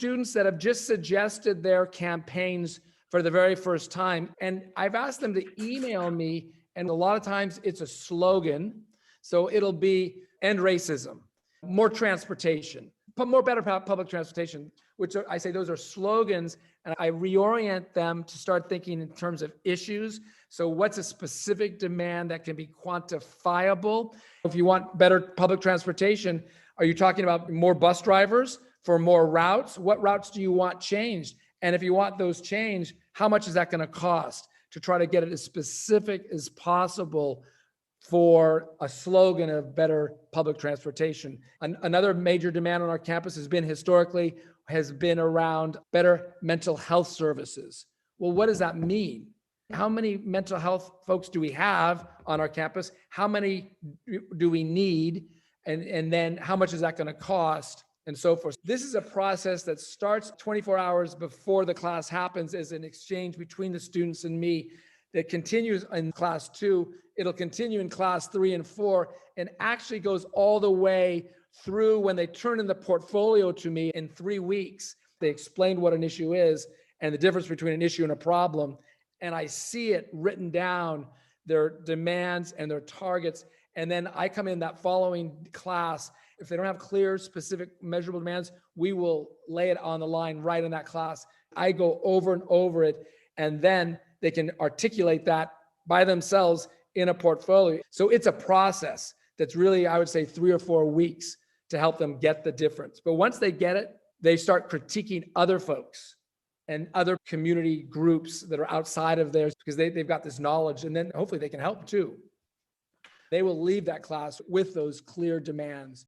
students that have just suggested their campaigns for the very first time. And I've asked them to email me. And a lot of times it's a slogan. So it'll be end racism, more transportation, more better public transportation, which I say those are slogans. And I reorient them to start thinking in terms of issues. So what's a specific demand that can be quantifiable? If you want better public transportation, are you talking about more bus drivers for more routes? What routes do you want changed? And if you want those changed, how much is that going to cost to try to get it as specific as possible for a slogan of better public transportation? Another major demand on our campus has been around better mental health services. Well, what does that mean? How many mental health folks do we have on our campus? How many do we need? And then how much is that going to cost? And so forth. This is a process that starts 24 hours before the class happens as an exchange between the students and me that continues in class 2. It'll continue in class 3 and 4 and actually goes all the way through when they turn in the portfolio to me in 3 weeks. They explained what an issue is and the difference between an issue and a problem. And I see it written down, their demands and their targets. And then I come in that following class. If they don't have clear, specific, measurable demands, we will lay it on the line right in that class. I go over and over it, and then they can articulate that by themselves in a portfolio. So it's a process that's really, I would say, 3 or 4 weeks to help them get the difference. But once they get it, they start critiquing other folks and other community groups that are outside of theirs because they've got this knowledge, and then hopefully they can help too. They will leave that class with those clear demands.